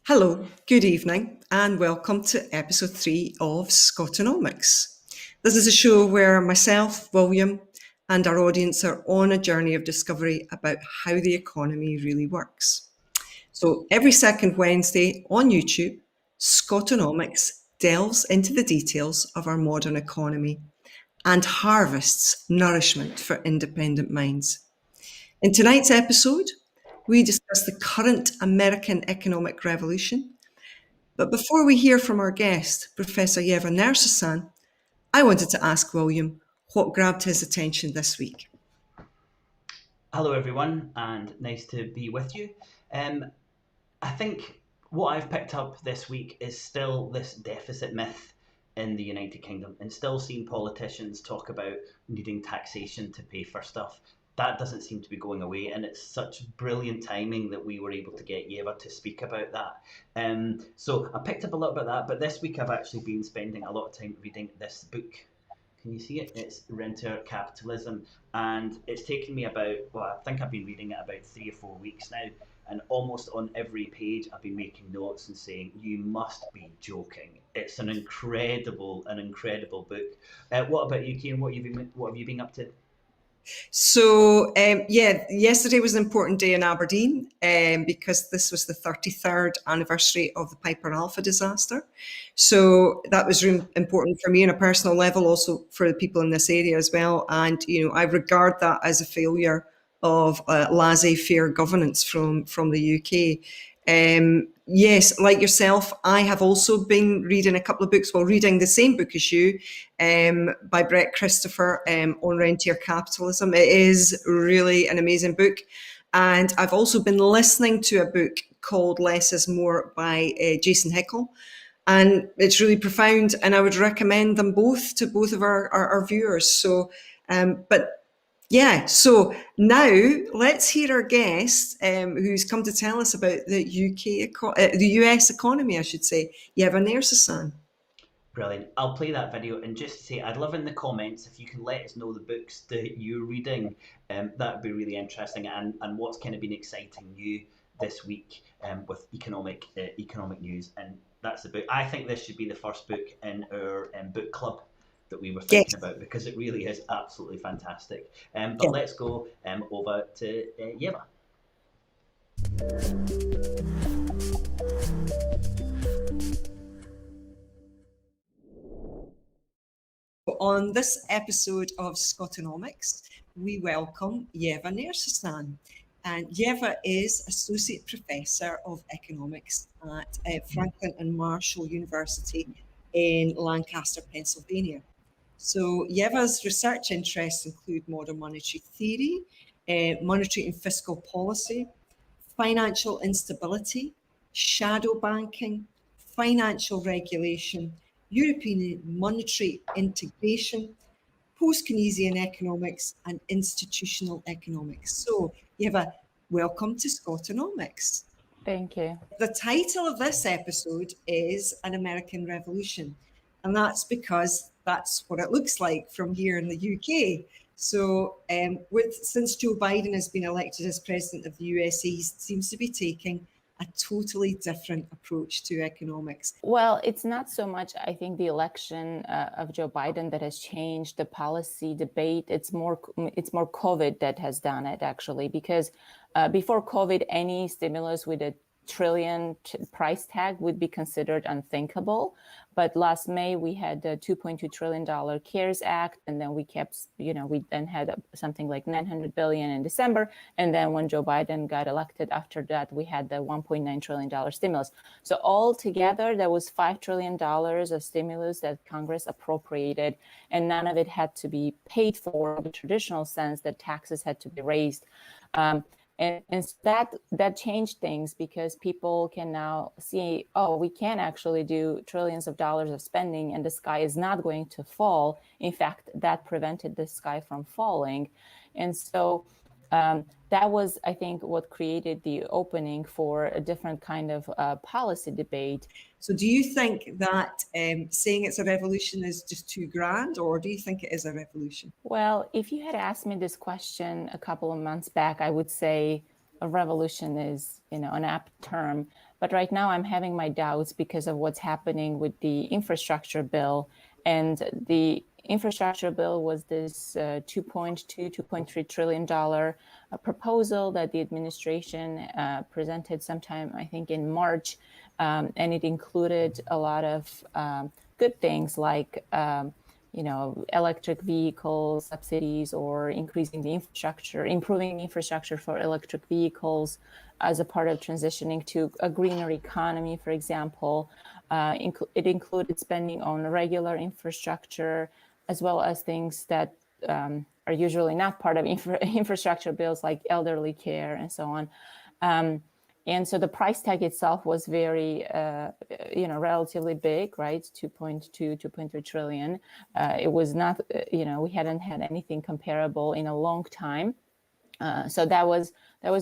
Hello, good evening, and welcome to episode 3 of SCOTONOMICS. This is a show where myself, William, and our audience are on a journey of discovery about how the economy really works. So every second Wednesday on YouTube, SCOTONOMICS delves into the details of our modern economy and harvests nourishment for independent minds. In tonight's episode, we discuss the current American economic revolution. But before we hear from our guest, Professor Yeva Nersisyan, I wanted to ask William what grabbed his attention this week. Hello everyone, and nice to be with you. I think what I've picked up this week is still this deficit myth in the United Kingdom, and still seeing politicians talk about needing taxation to pay for stuff. That doesn't seem to be going away, and it's such brilliant timing that we were able to get Yeva to speak about that. So I picked up a little bit of that, but this week I've actually been spending a lot of time reading this book. Can you see it? It's Renter Capitalism, and it's taken me about, well, I think I've been reading it about 3 or 4 weeks now, and almost on every page I've been making notes and saying, you must be joking. It's an incredible book. What about you, Kieran? What have you been up to? So, yesterday was an important day in Aberdeen because this was the 33rd anniversary of the Piper Alpha disaster. So that was really important for me on a personal level, also for the people in this area as well. And, I regard that as a failure of laissez-faire governance from the UK. Yes, like yourself, I have also been reading a couple of books, reading the same book as you, by Brett Christopher, on rentier capitalism. It is really an amazing book. And I've also been listening to a book called Less is More by Jason Hickel. And it's really profound, and I would recommend them both to both of our viewers. So, so now let's hear our guest, who's come to tell us about the the US economy, I should say, Yeva Nersisyan. Brilliant. I'll play that video, and just to say, I'd love in the comments if you can let us know the books that you're reading. That would be really interesting, and what's kind of been exciting you this week with economic news. And that's the book. I think this should be the first book in our book club that we were thinking about, because it really is absolutely fantastic. But let's go over to Yeva. On this episode of SCOTONOMICS, we welcome Yeva Nersisyan. And Yeva is Associate Professor of Economics at Franklin and Marshall University in Lancaster, Pennsylvania. So Yeva's research interests include modern monetary theory, monetary and fiscal policy, financial instability, shadow banking, financial regulation, European monetary integration, post-Keynesian economics, and institutional economics. So Yeva, welcome to SCOTONOMICS. Thank you. The title of this episode is An American Revolution, and that's because that's what it looks like from here in the UK. So since Joe Biden has been elected as president of the US, he seems to be taking a totally different approach to economics. Well, it's not so much, I think, the election of Joe Biden that has changed the policy debate. It's more COVID that has done it, actually, because before COVID, any stimulus with a trillion price tag would be considered unthinkable. But last May, we had the $2.2 trillion CARES Act, and then we then had something like $900 billion in December. And then when Joe Biden got elected after that, we had the $1.9 trillion stimulus. So altogether, there was $5 trillion of stimulus that Congress appropriated, and none of it had to be paid for in the traditional sense that taxes had to be raised. And that changed things, because people can now see, we can actually do trillions of dollars of spending and the sky is not going to fall. In fact, that prevented the sky from falling. And so that was, I think, what created the opening for a different kind of policy debate. So do you think that saying it's a revolution is just too grand, or do you think it is a revolution? Well, if you had asked me this question a couple of months back, I would say a revolution is, an apt term. But right now I'm having my doubts because of what's happening with the infrastructure bill. And the infrastructure bill was this $2.3 trillion proposal that the administration presented sometime, I think, in March. And it included a lot of good things like electric vehicle subsidies, or increasing the infrastructure, improving infrastructure for electric vehicles as a part of transitioning to a greener economy, for example. It included spending on regular infrastructure, as well as things that are usually not part of infrastructure bills, like elderly care and so on. And so the price tag itself was very, relatively big, right? 2.3 trillion. It was not, we hadn't had anything comparable in a long time. So that was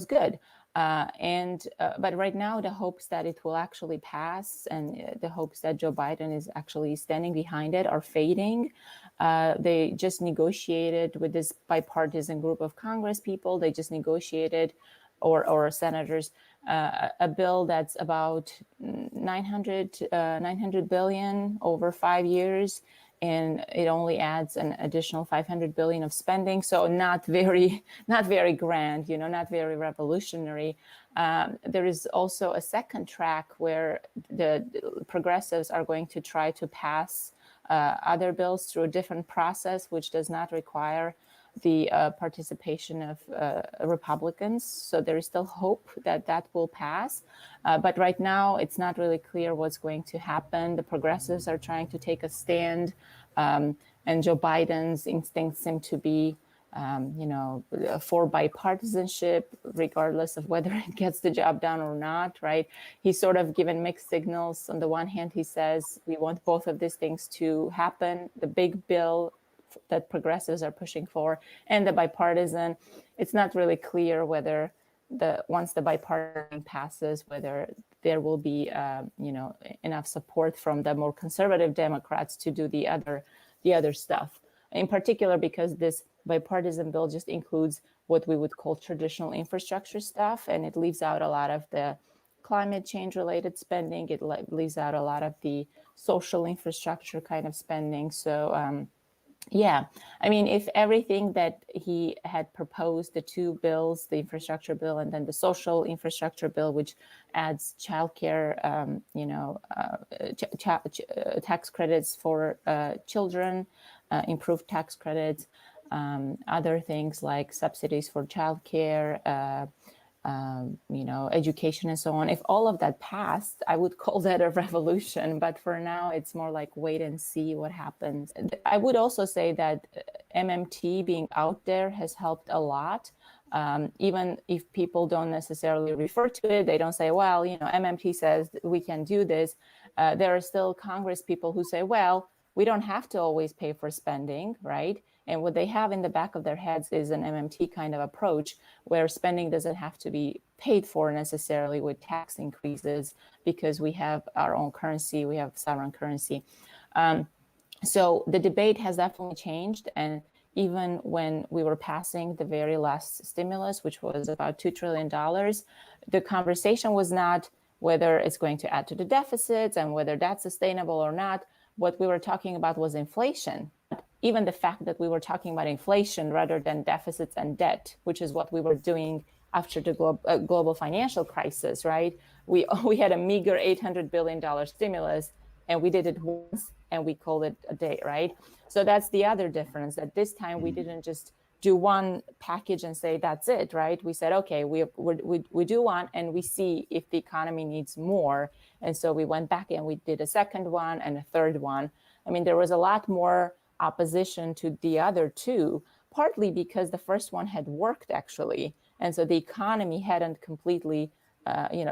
good. But right now, the hopes that it will actually pass, and the hopes that Joe Biden is actually standing behind it, are fading. They just negotiated with this bipartisan group of Congress people. They just negotiated, or senators, a bill that's about 900 billion over 5 years, and it only adds an additional 500 billion of spending. So not very grand, not very revolutionary. There is also a second track where the progressives are going to try to pass other bills through a different process, which does not require the participation of Republicans. So there is still hope that that will pass. But right now, it's not really clear what's going to happen. The progressives are trying to take a stand, and Joe Biden's instincts seem to be, for bipartisanship, regardless of whether it gets the job done or not, right? He's sort of given mixed signals. On the one hand, he says, we want both of these things to happen. The big bill that progressives are pushing for, and the bipartisan. It's not really clear whether once the bipartisan passes, whether there will be enough support from the more conservative Democrats to do the other stuff. In particular, because this bipartisan bill just includes what we would call traditional infrastructure stuff, and it leaves out a lot of the climate change related spending. It leaves out a lot of the social infrastructure kind of spending. So yeah, I mean, if everything that he had proposed, the two bills, the infrastructure bill and then the social infrastructure bill, which adds childcare, tax credits for children, improved tax credits, other things like subsidies for childcare, education and so on. If all of that passed, I would call that a revolution. But for now, it's more like wait and see what happens. I would also say that MMT being out there has helped a lot. Even if people don't necessarily refer to it, they don't say, well, MMT says we can do this. There are still Congress people who say, well, we don't have to always pay for spending, right? And what they have in the back of their heads is an MMT kind of approach where spending doesn't have to be paid for necessarily with tax increases, because we have our own currency, we have sovereign currency. So the debate has definitely changed. And even when we were passing the very last stimulus, which was about $2 trillion, the conversation was not whether it's going to add to the deficits and whether that's sustainable or not. What we were talking about was inflation. Even the fact that we were talking about inflation rather than deficits and debt, which is what we were doing after the global financial crisis, right? We had a meager $800 billion stimulus, and we did it once and we called it a day, right? So that's the other difference, that this time we didn't just do one package and say that's it, right? We said, okay, we do one and we see if the economy needs more. And so we went back and we did a second one and a third one. I mean, there was a lot more opposition to the other two, partly because the first one had worked actually. And so the economy hadn't completely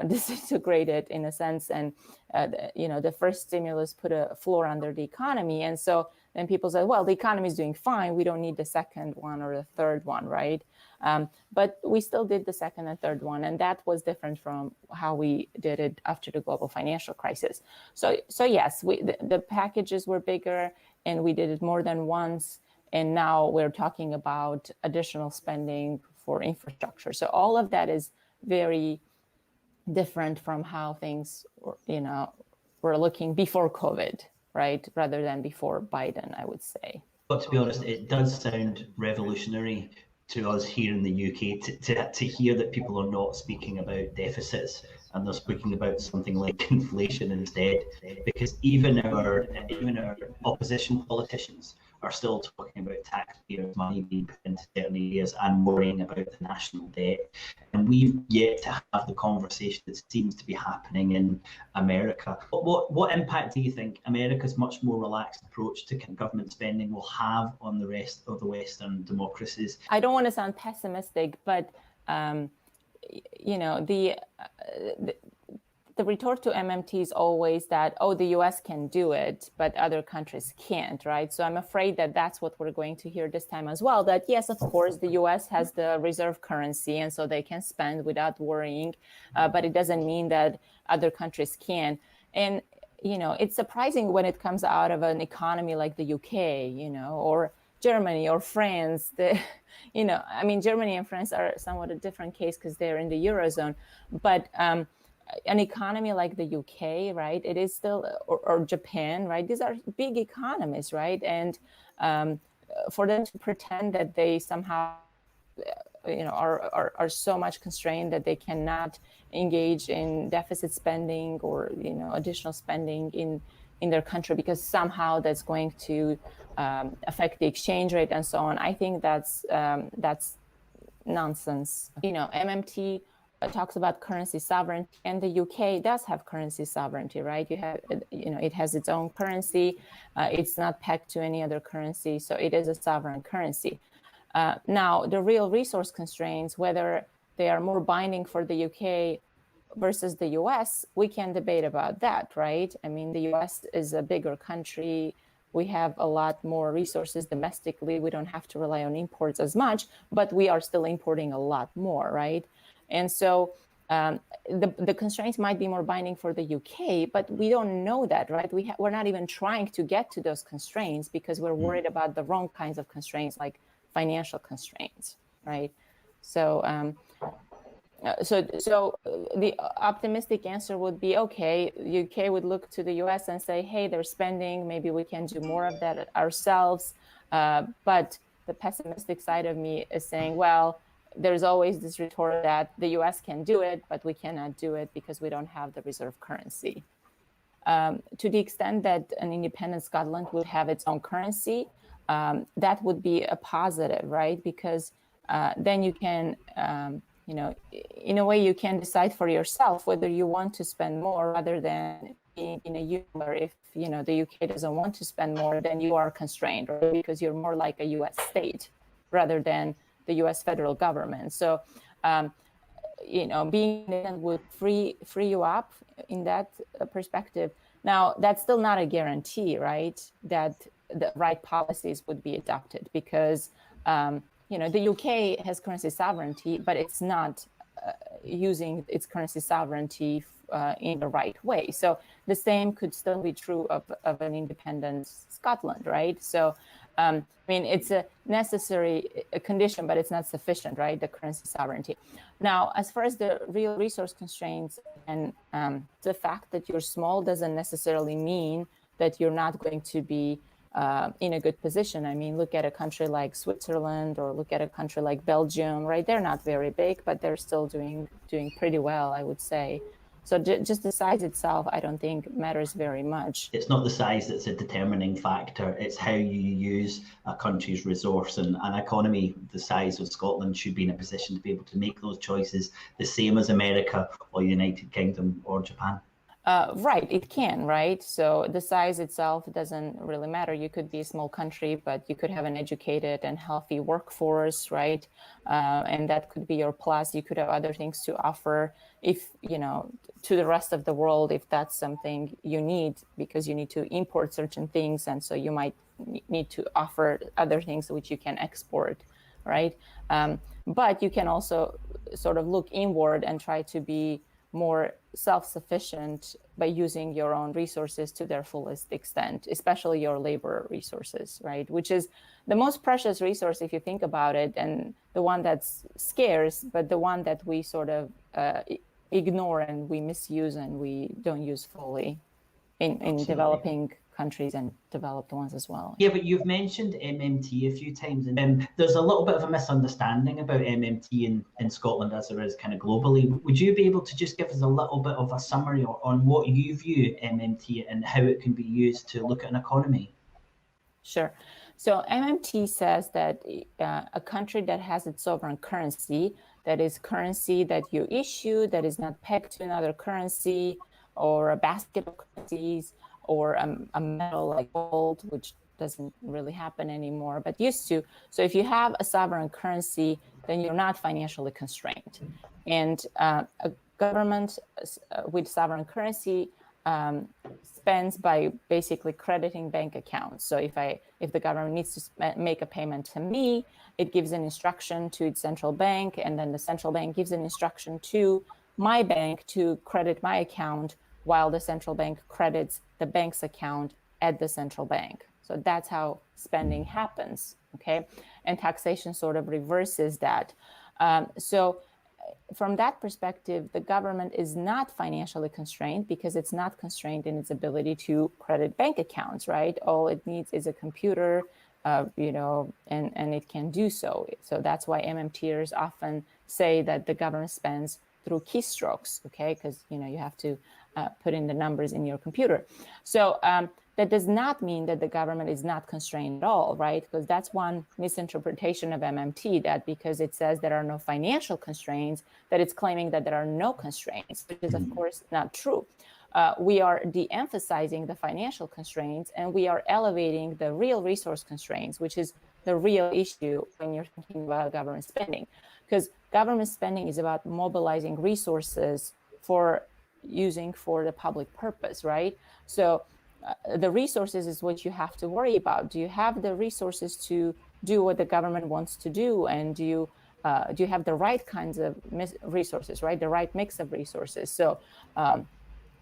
disintegrated in a sense. And, the first stimulus put a floor under the economy. And so then people said, well, the economy is doing fine. We don't need the second one or the third one, right? But we still did the second and third one, and that was different from how we did it after the global financial crisis. So yes, the packages were bigger, and we did it more than once. And now we're talking about additional spending for infrastructure. So all of that is very different from how things were looking before COVID, right? Rather than before Biden, I would say. But to be honest, it does sound revolutionary to us here in the UK to hear that people are not speaking about deficits and they're speaking about something like inflation instead, because even our opposition politicians are still talking about taxpayers' money being put into certain areas and worrying about the national debt. And we've yet to have the conversation that seems to be happening in America. What impact do you think America's much more relaxed approach to government spending will have on the rest of the Western democracies? I don't want to sound pessimistic, but the retort to MMT is always that, oh, the US can do it, but other countries can't, right? So I'm afraid that that's what we're going to hear this time as well, that yes, of course, the US has the reserve currency, and so they can spend without worrying, but it doesn't mean that other countries can. And, it's surprising when it comes out of an economy like the UK, or Germany or France. Germany and France are somewhat a different case because they're in the Eurozone, but an economy like the UK, right? It is still, or Japan, right? These are big economies, right? And for them to pretend that they somehow, are so much constrained that they cannot engage in deficit spending or additional spending in their country because somehow that's going to affect the exchange rate and so on. I think that's nonsense. MMT talks about currency sovereignty, and the UK does have currency sovereignty, right? It has its own currency. It's not pegged to any other currency, so it is a sovereign currency. Now, the real resource constraints, whether they are more binding for the UK versus the US, we can debate about that, right? I mean, the US is a bigger country. We have a lot more resources domestically. We don't have to rely on imports as much, but we are still importing a lot more, right? And so the constraints might be more binding for the UK, but we don't know that, right? We're not even trying to get to those constraints because we're worried about the wrong kinds of constraints, like financial constraints, right? So the optimistic answer would be, okay, UK would look to the US and say, hey, they're spending, maybe we can do more of that ourselves. But the pessimistic side of me is saying, well, there's always this retort that the US can do it, but we cannot do it because we don't have the reserve currency. To the extent that an independent Scotland would have its own currency, that would be a positive, right? Because then you can, in a way, you can decide for yourself whether you want to spend more rather than being in a union where if, the UK doesn't want to spend more, then you are constrained, right? Because you're more like a US state rather than the US federal government. So, being independent would free you up in that perspective. Now, that's still not a guarantee, right, that the right policies would be adopted because, the UK has currency sovereignty, but it's not using its currency sovereignty in the right way. So the same could still be true of an independent Scotland, right? So, it's a necessary condition, but it's not sufficient, right? The currency sovereignty. Now, as far as the real resource constraints and the fact that you're small doesn't necessarily mean that you're not going to be in a good position. I mean, look at a country like Switzerland or look at a country like Belgium, right? They're not very big, but they're still doing pretty well, I would say. So just the size itself, I don't think matters very much. It's not the size that's a determining factor. It's how you use a country's resource, and an economy the size of Scotland should be in a position to be able to make those choices the same as America or United Kingdom or Japan. Right, it can, right? So the size itself doesn't really matter. You could be a small country, but you could have an educated and healthy workforce, right? And that could be your plus. You could have other things to offer if, to the rest of the world, if that's something you need, because you need to import certain things. And so you might need to offer other things which you can export, right? But you can also sort of look inward and try to be more self-sufficient by using your own resources to their fullest extent, especially your labor resources, right? Which is the most precious resource if you think about it, and the one that's scarce, but the one that we sort of ignore and we misuse and we don't use fully in developing countries and developed ones as well. Yeah, but you've mentioned MMT a few times, and there's a little bit of a misunderstanding about MMT in Scotland as there is kind of globally. Would you be able to just give us a little bit of a summary on what you view MMT and how it can be used to look at an economy? Sure. So MMT says that a country that has its sovereign currency, that is currency that you issue, that is not pegged to another currency or a basket of currencies, or a metal like gold, which doesn't really happen anymore, but used to. So if you have a sovereign currency, then you're not financially constrained. And a government with sovereign currency spends by basically crediting bank accounts. So if the government needs to make a payment to me, it gives an instruction to its central bank, and then the central bank gives an instruction to my bank to credit my account, while the central bank credits the bank's account at the central bank. So that's how spending happens, okay? And taxation sort of reverses that. So from that perspective, the government is not financially constrained because it's not constrained in its ability to credit bank accounts, right? All it needs is a computer, and it can do so. So that's why MMTers often say that the government spends through keystrokes, okay? Because you have to put in the numbers in your computer. So that does not mean that the government is not constrained at all, right? Because that's one misinterpretation of MMT, that because it says there are no financial constraints, that it's claiming that there are no constraints, which is of course not true. We are de-emphasizing the financial constraints, and we are elevating the real resource constraints, which is the real issue when you're thinking about government spending. Because government spending is about mobilizing resources for using for the public purpose, right? So the resources is what you have to worry about. Do you have the resources to do what the government wants to do? And do you have the right kinds of resources, right? The right mix of resources. So,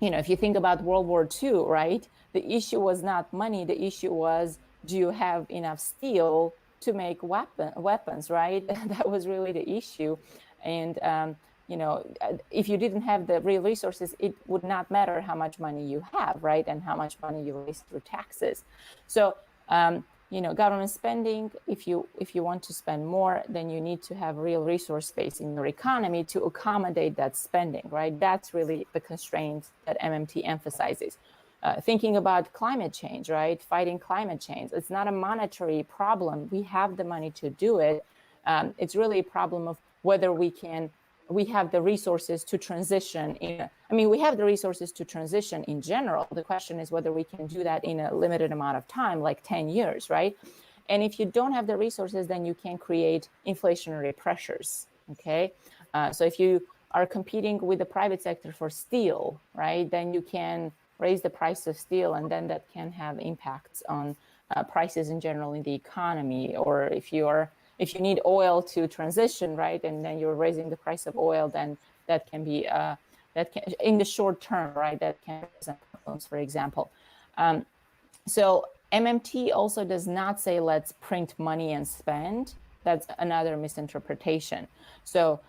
if you think about World War II, right? The issue was not money. The issue was, do you have enough steel to make weapons, right? That was really the issue. And, if you didn't have the real resources, it would not matter how much money you have, right? And how much money you raise through taxes. So, government spending, if you want to spend more, then you need to have real resource space in your economy to accommodate that spending, right? That's really the constraint that MMT emphasizes. Thinking about climate change, right? Fighting climate change. It's not a monetary problem. We have the money to do it. It's really a problem of whether we have the resources to transition we have the resources to transition in general. The question is whether we can do that in a limited amount of time, like 10 years, right? And if you don't have the resources, then you can create inflationary pressures, okay? So if you are competing with the private sector for steel, right, then you can raise the price of steel, and then that can have impacts on prices in general in the economy. Or if you need oil to transition, right, and then you're raising the price of oil, then that can be in the short term, right, that can present problems, for example. So MMT also does not say let's print money and spend. That's another misinterpretation. So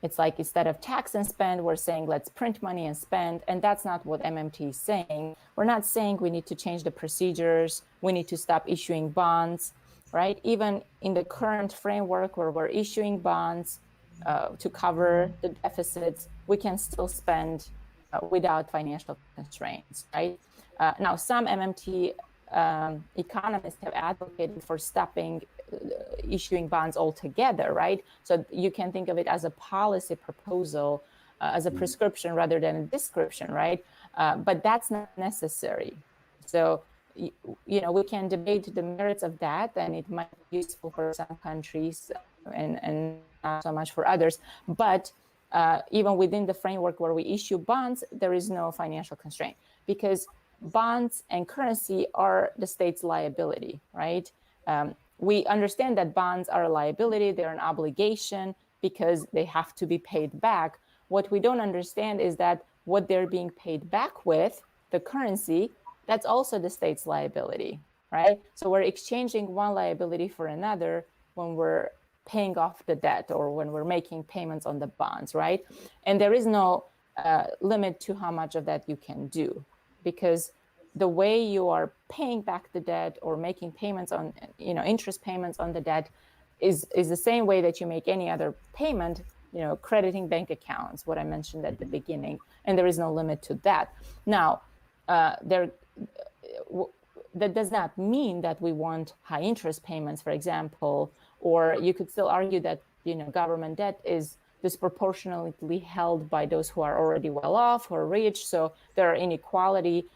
it's like instead of tax and spend, we're saying let's print money and spend, and that's not what MMT is saying. We're not saying we need to change the procedures, we need to stop issuing bonds, right? Even in the current framework where we're issuing bonds to cover the deficits, we can still spend without financial constraints, right? Now, some MMT economists have advocated for stopping issuing bonds altogether, right? So you can think of it as a policy proposal, as a prescription rather than a description, right? But that's not necessary. So, we can debate the merits of that, and it might be useful for some countries and not so much for others. But even within the framework where we issue bonds, there is no financial constraint, because bonds and currency are the state's liability, right? we understand that bonds are a liability, they're an obligation because they have to be paid back. What we don't understand is that what they're being paid back with, the currency, that's also the state's liability, right? So we're exchanging one liability for another when we're paying off the debt or when we're making payments on the bonds, right? And there is no limit to how much of that you can do, because the way you are paying back the debt or making payments on, interest payments on the debt is the same way that you make any other payment, crediting bank accounts, what I mentioned at the beginning, and there is no limit to that. Now, that does not mean that we want high interest payments, for example, or you could still argue that, government debt is disproportionately held by those who are already well off or rich. So there are inequality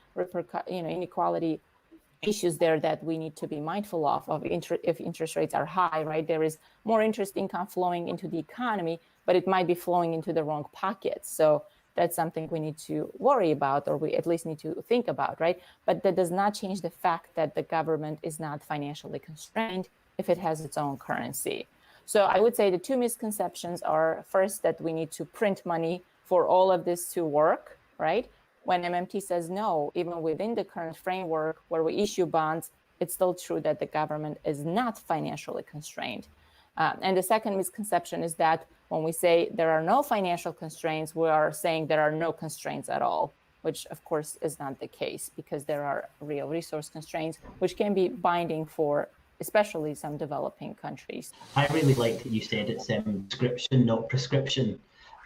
issues there that we need to be mindful of if interest rates are high, right? There is more interest income flowing into the economy, but it might be flowing into the wrong pockets. So that's something we need to worry about, or we at least need to think about, right? But that does not change the fact that the government is not financially constrained if it has its own currency. So I would say the two misconceptions are, first, that we need to print money for all of this to work, right? When MMT says no, even within the current framework where we issue bonds, it's still true that the government is not financially constrained. And the second misconception is that when we say there are no financial constraints, we are saying there are no constraints at all, which of course is not the case, because there are real resource constraints, which can be binding for especially some developing countries. I really like that you said it's prescription, not prescription.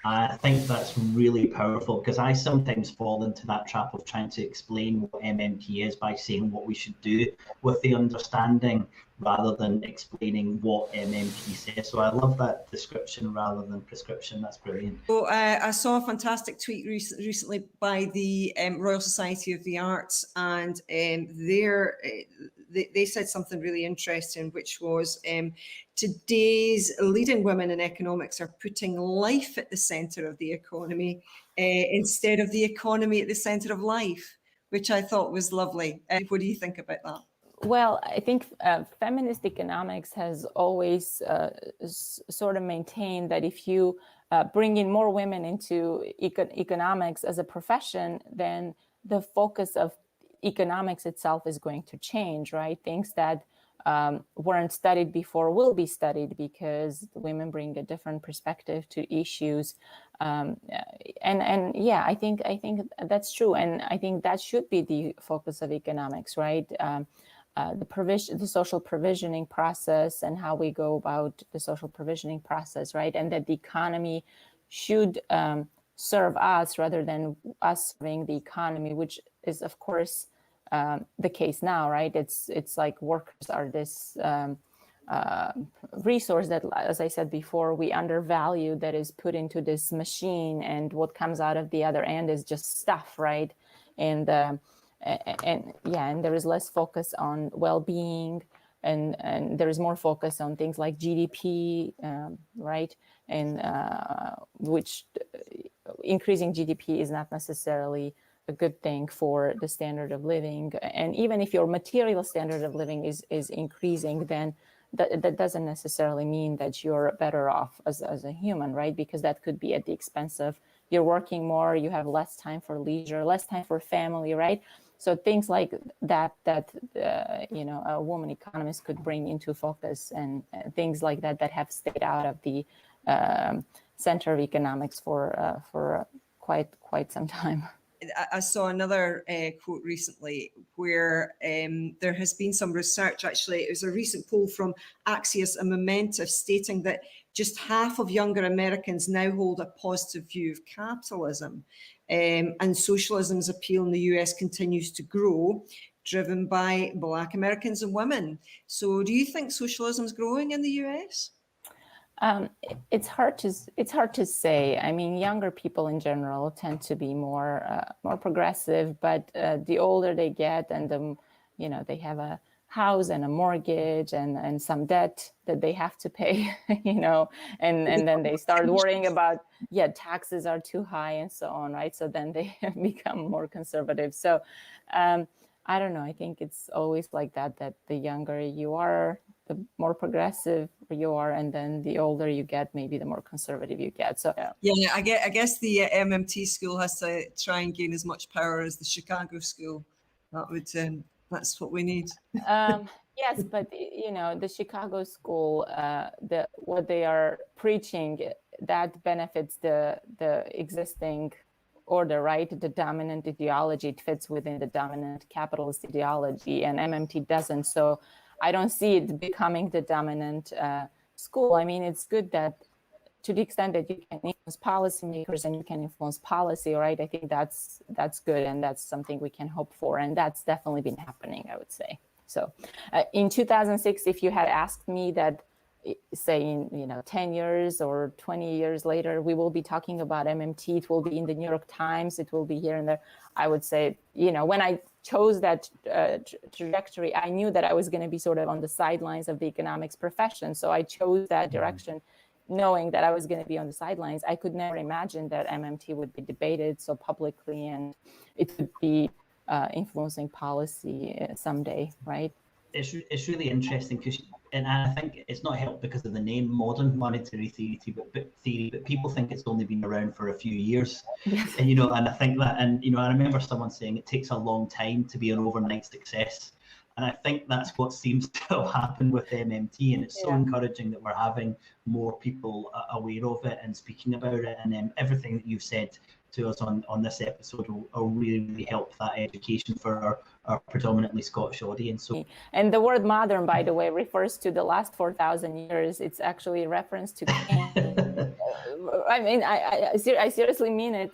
I think that's really powerful, because I sometimes fall into that trap of trying to explain what MMT is by saying what we should do with the understanding rather than explaining what MMT says. So I love that description rather than prescription. That's brilliant. So I saw a fantastic tweet recently by the Royal Society of the Arts, and they said something really interesting, which was today's leading women in economics are putting life at the centre of the economy instead of the economy at the centre of life, which I thought was lovely. What do you think about that? Well, I think feminist economics has always sort of maintained that if you bring in more women into economics as a profession, then the focus of economics itself is going to change, right? Things that weren't studied before will be studied because women bring a different perspective to issues. And yeah, I think that's true. And I think that should be the focus of economics, right? The social provisioning process and how we go about the social provisioning process, right? And that the economy should serve us rather than us serving the economy, which is, of course, the case now, right? It's like workers are this resource that, as I said before, we undervalue, that is put into this machine, and what comes out of the other end is just stuff, right? And there is less focus on well-being, and there is more focus on things like GDP, right? And which increasing GDP is not necessarily a good thing for the standard of living. And even if your material standard of living is increasing, then that doesn't necessarily mean that you're better off as a human, right? Because that could be at the expense of you're working more, you have less time for leisure, less time for family, right? So things like that a woman economist could bring into focus, and things like that have stayed out of the center of economics for quite some time. I saw another quote recently where there has been some research, actually. It was a recent poll from Axios and Momentum stating that just half of younger Americans now hold a positive view of capitalism. And socialism's appeal in the US continues to grow, driven by Black Americans and women. So do you think socialism is growing in the US? It's hard to say. I mean, younger people in general tend to be more progressive, but the older they get, and they have a house and a mortgage and some debt that they have to pay, and then they start worrying about, taxes are too high and so on, right? So then they become more conservative. So I don't know. I think it's always like that the younger you are, the more progressive you are, and then the older you get, maybe the more conservative you get. So yeah, I guess the MMT school has to try and gain as much power as the Chicago school. That's what we need. Yes, but the Chicago school, what they are preaching, that benefits the existing order, right? The dominant ideology, it fits within the dominant capitalist ideology, and MMT doesn't. So I don't see it becoming the dominant school. I mean, it's good that to the extent that you can influence policymakers and you can influence policy, right? I think that's good, and that's something we can hope for, and that's definitely been happening, I would say. So in 2006, if you had asked me that, say in 10 years or 20 years later, we will be talking about MMT, it will be in the New York Times, it will be here and there, I would say, when I chose that trajectory, I knew that I was going to be sort of on the sidelines of the economics profession. So I chose that direction, knowing that I was going to be on the sidelines. I could never imagine that MMT would be debated so publicly and it would be influencing policy someday, right? It's really interesting and I think it's not helped because of the name modern monetary theory, but people think it's only been around for a few years. Yes. And and I think that, and I remember someone saying it takes a long time to be an overnight success. And I think that's what seems to have happened with MMT, and it's so encouraging that we're having more people aware of it and speaking about it. And everything that you've said to us on this episode will really, really help that education for our predominantly Scottish audience. So, and the word modern, by the way, refers to the last 4,000 years. It's actually a reference to Keynes. I mean, I seriously mean it.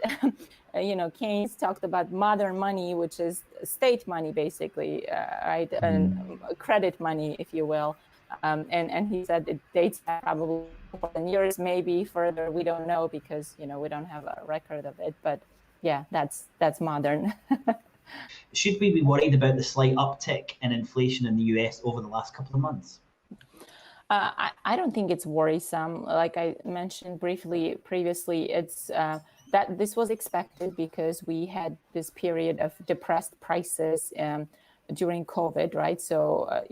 Keynes talked about modern money, which is state money, basically, right? And credit money, if you will. And he said it dates back probably 4,000 years, maybe further. We don't know because, we don't have a record of it. But yeah, that's modern. Should we be worried about the slight uptick in inflation in the US over the last couple of months? I don't think it's worrisome. Like I mentioned briefly previously, it's that this was expected because we had this period of depressed prices during COVID, right? So,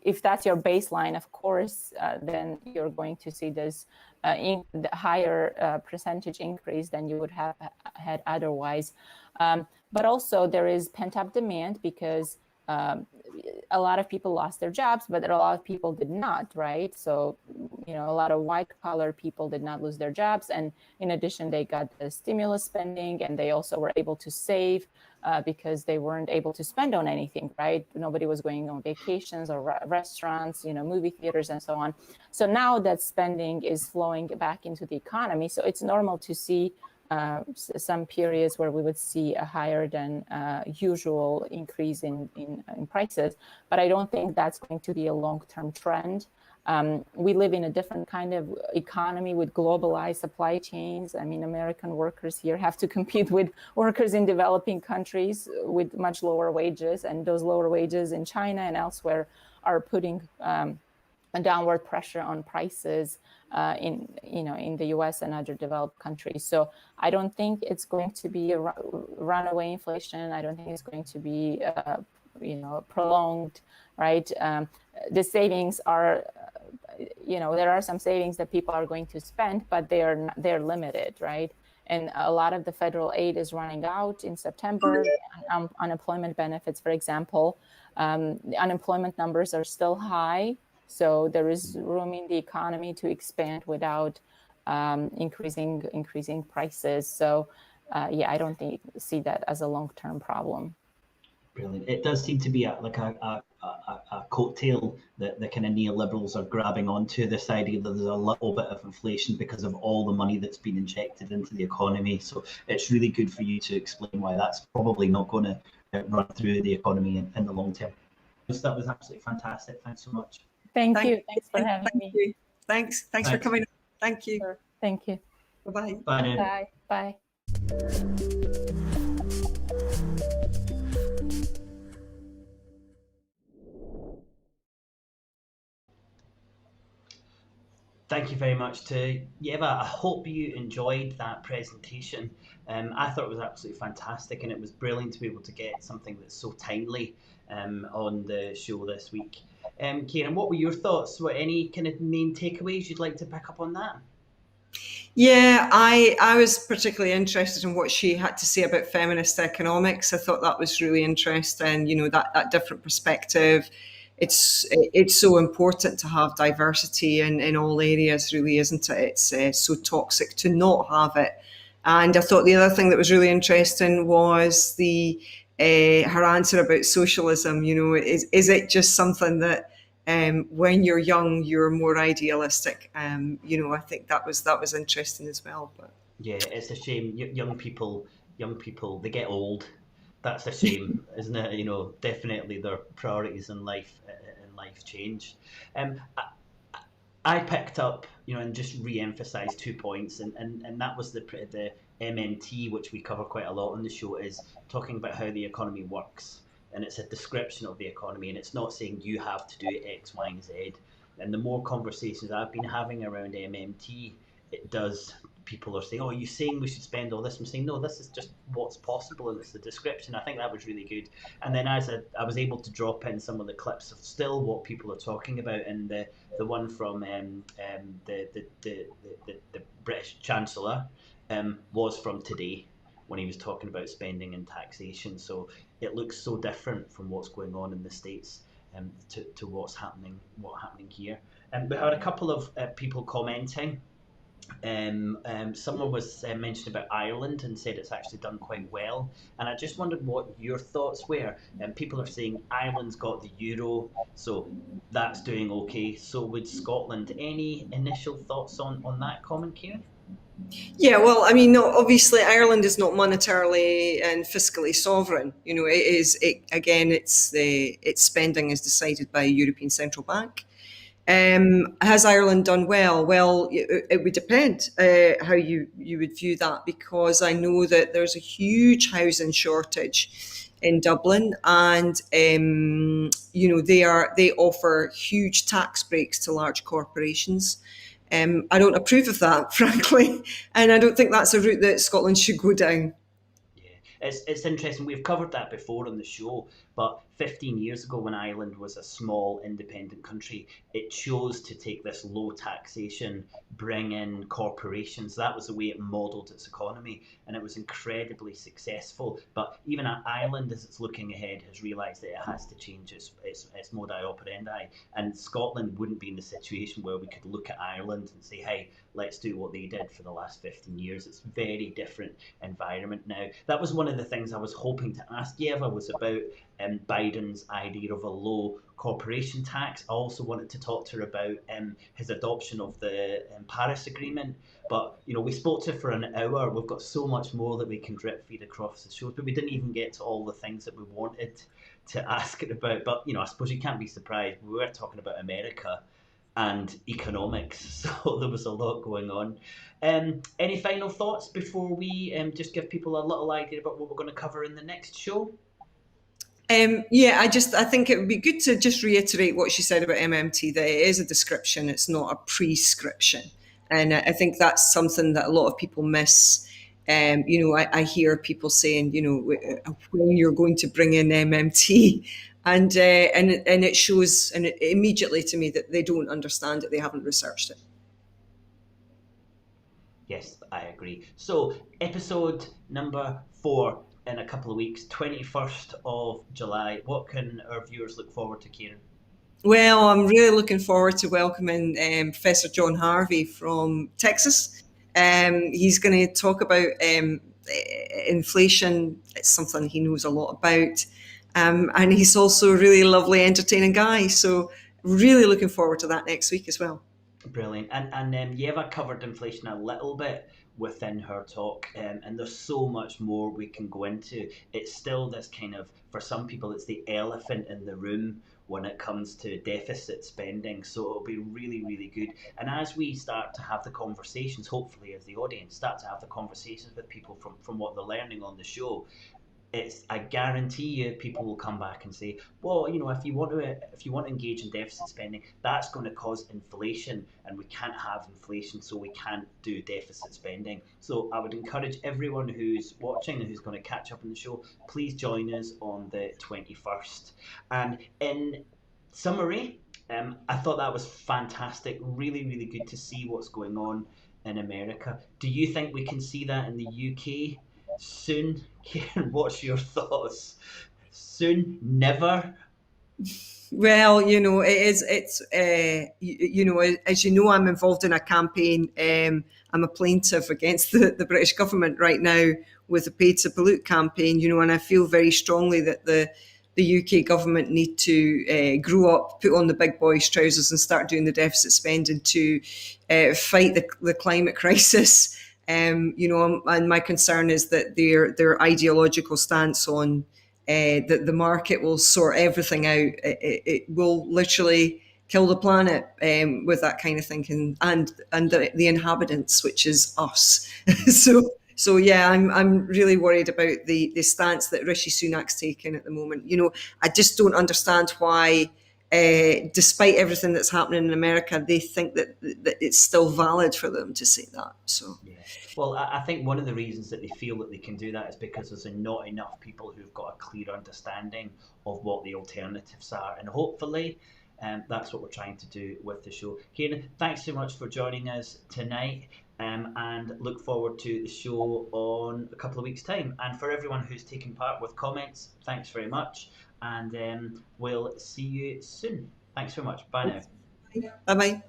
if that's your baseline, of course, then you're going to see this the higher percentage increase than you would have had otherwise. But also there is pent-up demand because a lot of people lost their jobs, but a lot of people did not, right? So, a lot of white-collar people did not lose their jobs. And in addition, they got the stimulus spending, and they also were able to save because they weren't able to spend on anything, right? Nobody was going on vacations or restaurants, movie theaters and so on. So now that spending is flowing back into the economy. So it's normal to see some periods where we would see a higher than usual increase in prices, but I don't think that's going to be a long-term trend. We live in a different kind of economy with globalized supply chains. I mean, American workers here have to compete with workers in developing countries with much lower wages, and those lower wages in China and elsewhere are putting a downward pressure on prices in the US and other developed countries. So I don't think it's going to be a runaway inflation. I don't think it's going to be prolonged, right? The savings are, there are some savings that people are going to spend, but they're limited, right? And a lot of the federal aid is running out in September. Unemployment benefits, for example, the unemployment numbers are still high. So there is room in the economy to expand without increasing prices. So I don't see that as a long-term problem. Brilliant. It does seem to be a coattail that the kind of neoliberals are grabbing onto, this idea that there's a little bit of inflation because of all the money that's been injected into the economy. So it's really good for you to explain why that's probably not going to run through the economy in the long term. That was absolutely fantastic. Thanks so much. Thank you. Thanks for having me. Thanks for coming. Thank you. Sure. Thank you. Bye-bye. Bye. Bye. Thank you very much to Yeva. I hope you enjoyed that presentation. I thought it was absolutely fantastic, and it was brilliant to be able to get something that's so timely on the show this week. Kieran, what were your thoughts? What any kind of main takeaways you'd like to pick up on that? Yeah, I was particularly interested in what she had to say about feminist economics. I thought that was really interesting. That different perspective. It's so important to have diversity in all areas, really, isn't it? It's so toxic to not have it. And I thought the other thing that was really interesting was the her answer about socialism. Is it just something that when you're young, you're more idealistic? I think that was interesting as well. But Yeah, it's a shame. Young people, they get old. That's a shame, isn't it? Definitely their priorities in life change. I picked up, and just re-emphasized 2 points, and that was the MMT, which we cover quite a lot on the show, is talking about how the economy works, and it's a description of the economy, and it's not saying you have to do X, Y, and Z. And the more conversations I've been having around MMT, it does. People are saying, "Oh, you're saying we should spend all this?" I'm saying, "No, this is just what's possible, and it's the description." I think that was really good. And then as I was able to drop in some of the clips of still what people are talking about, and the one from the British Chancellor was from today when he was talking about spending and taxation. So it looks so different from what's going on in the States to what's happening here. We had a couple of people commenting. Someone was mentioning about Ireland and said it's actually done quite well, and I just wondered what your thoughts were. People are saying Ireland's got the euro, so that's doing okay. So would Scotland? Any initial thoughts on that comment, Kieran? yeah, well, I mean, no, obviously Ireland is not monetarily and fiscally sovereign. It is. Again, its spending is decided by a European Central Bank. Has Ireland done well? Well, it would depend how you would view that, because I know that there's a huge housing shortage in Dublin, and they offer huge tax breaks to large corporations. I don't approve of that, frankly, and I don't think that's a route that Scotland should go down. Yeah, it's interesting. We've covered that before on the show, but 15 years ago, when Ireland was a small independent country, it chose to take this low taxation, bring in corporations. That was the way it modelled its economy, and it was incredibly successful. But even Ireland, as it's looking ahead, has realised that it has to change its modi operandi. And Scotland wouldn't be in the situation where we could look at Ireland and say, "Hey, let's do what they did for the last 15 years." It's very different environment now. That was one of the things I was hoping to ask Yeva, was about Biden's idea of a low corporation tax. I also wanted to talk to her about his adoption of the Paris Agreement. But we spoke to her for an hour. We've got so much more that we can drip feed across the show, but we didn't even get to all the things that we wanted to ask her about. But I suppose you can't be surprised. We were talking about America and economics, so there was a lot going on. Any final thoughts before we just give people a little idea about what we're going to cover in the next show? Yeah, I think it would be good to just reiterate what she said about MMT, that it is a description, it's not a prescription. And I think that's something that a lot of people miss. I hear people saying, when you're going to bring in MMT, and it shows, and immediately to me, that they don't understand it, they haven't researched it. Yes, I agree. So, episode number 4 in a couple of weeks, 21st of July. What can our viewers look forward to, Kieran? Well, I'm really looking forward to welcoming Professor John Harvey from Texas. He's going to talk about inflation. It's something he knows a lot about. And he's also a really lovely, entertaining guy. So really looking forward to that next week as well. Brilliant. And Yeva covered inflation a little bit within her talk, and there's so much more we can go into. It's still this kind of, for some people, it's the elephant in the room when it comes to deficit spending. So it'll be really, really good. And as we start to have the conversations, hopefully as the audience start to have the conversations with people from what they're learning on the show, I guarantee you people will come back and say, well, if you want to engage in deficit spending, that's going to cause inflation, and we can't have inflation, so we can't do deficit spending. So I would encourage everyone who's watching and who's going to catch up on the show, please join us on the 21st. And in summary, I thought that was fantastic. Really, really good to see what's going on in America. Do you think we can see that in the UK soon? Kieran, what's your thoughts? Soon? Never? Well, as you know, I'm involved in a campaign. I'm a plaintiff against the British government right now with the Pay to Pollute campaign, and I feel very strongly that the UK government need to grow up, put on the big boys' trousers and start doing the deficit spending to fight the climate crisis. And my concern is that their ideological stance on that the market will sort everything out. It will literally kill the planet with that kind of thinking, and the inhabitants, which is us. So yeah, I'm really worried about the stance that Rishi Sunak's taking at the moment. I just don't understand why. Despite everything that's happening in America, they think that it's still valid for them to say that. So Yeah. Well, I think one of the reasons that they feel that they can do that is because there's not enough people who've got a clear understanding of what the alternatives are. And hopefully, that's what we're trying to do with the show. Kieran, thanks so much for joining us tonight. And look forward to the show on a couple of weeks' time. And for everyone who's taken part with comments, thanks very much. And we'll see you soon. Thanks so much. Bye now. bye bye.